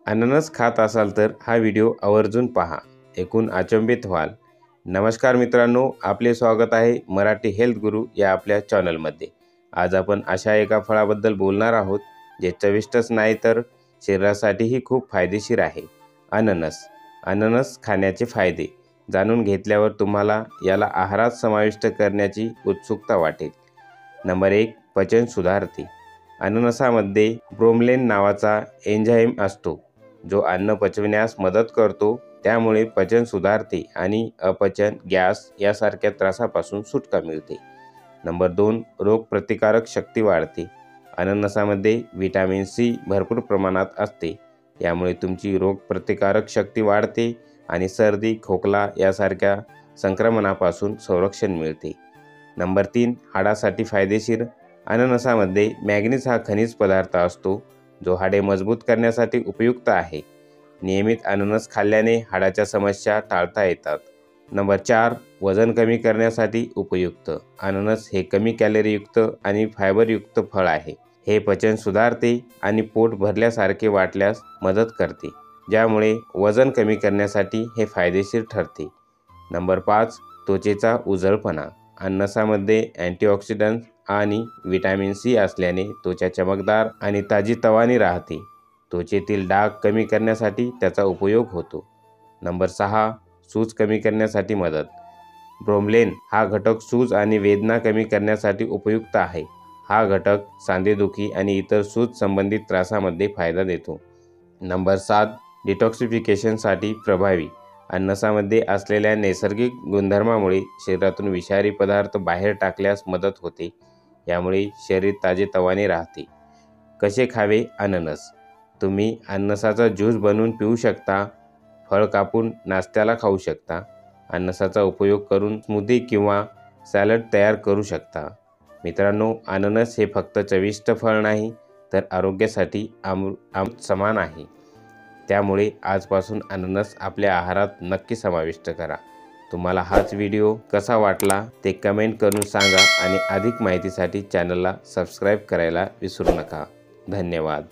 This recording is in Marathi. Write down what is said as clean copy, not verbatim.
अननस खात असाल तर हा व्हिडिओ आवर्जून पहा, ऐकून अचंबित व्हाल। नमस्कार मित्रांनो, आपले स्वागत आहे मराठी हेल्थ गुरु या आपल्या चॅनलमध्ये। आज आपण अशा एका फळाबद्दल बोलणार आहोत जे चविष्टच नाही तर शरीरासाठीही खूप फायदेशीर आहे, अननस। अननस खाण्याचे फायदे जाणून घेतल्यावर तुम्हाला याला आहारात समाविष्ट करण्याची उत्सुकता वाटेल। नंबर 1, पचन सुधारते। अननसामध्ये ब्रोमेलाइन नावाचा एन्झाईम असतो जो अन्न पचविण्यास मदत करतो, त्यामुळे पचन सुधारते आणि अपचन, गॅस यासारख्या त्रासापासून सुटका मिळते। नंबर 2, रोगप्रतिकारक शक्ती वाढते। अननसामध्ये व्हिटॅमिन सी भरपूर प्रमाणात असते, यामुळे तुमची रोगप्रतिकारक शक्ती वाढते आणि सर्दी, खोकला यासारख्या संक्रमणापासून संरक्षण मिळते। नंबर 3, हाडासाठी फायदेशीर। अननसामध्ये मॅग्नीज हा खनिज पदार्थ असतो जो हाडे मजबूत करण्यासाठी उपयुक्त आहे। नियमित अननस खाल्ल्याने हाडाच्या समस्या टाळता येतात। नंबर 4, वजन कमी करण्यासाठी उपयुक्त। अननस हे कमी कॅलरीयुक्त आणि फायबरयुक्त फळ आहे। हे पचन सुधारते आणि पोट भरल्यासारखे वाटल्यास मदत करते, ज्यामुळे वजन कमी करण्यासाठी हे फायदेशीर ठरते। नंबर 5, त्वचेचा उजळपणा। अननसामध्ये अँटीऑक्सिडंट्स आणि व्हिटॅमिन सी असल्याने त्वचा चमकदार आणि ताजीतवानी राहते। त्वचेतील डाग कमी करण्यासाठी त्याचा उपयोग होतो। नंबर 6, सूज कमी करण्यासाठी मदत। ब्रोमेलाइन हा घटक सूज आणि वेदना कमी करण्यासाठी उपयुक्त आहे। हा घटक सांधेदुखी आणि इतर सूज संबंधित त्रासामध्ये फायदा देतो। नंबर 7, डिटॉक्सिफिकेशनसाठी प्रभावी। अननसामध्ये असलेल्या नैसर्गिक गुणधर्मामुळे शरीरातून विषारी पदार्थ बाहेर टाकल्यास मदत होते, यामुळे शरीर ताजेतवाने राहते। कसे खावे अननस? तुम्ही अननसाचा ज्यूस बनवून पिऊ शकता, फळ कापून नाश्त्याला खाऊ शकता, अननसाचा उपयोग करून स्मूदी किंवा सॅलड तयार करू शकता। मित्रांनो, अननस हे फक्त चविष्ट फळ नाही तर आरोग्यासाठी अमृत समान आहे। त्यामुळे आजपासून अननस आपल्या आहारात नक्की समाविष्ट करा। तुम्हाला हाच व्हिडिओ कसा वाटला ते कमेंट करून सांगा आणि अधिक माहितीसाठी चॅनलला सबस्क्राईब करायला विसरू नका। धन्यवाद।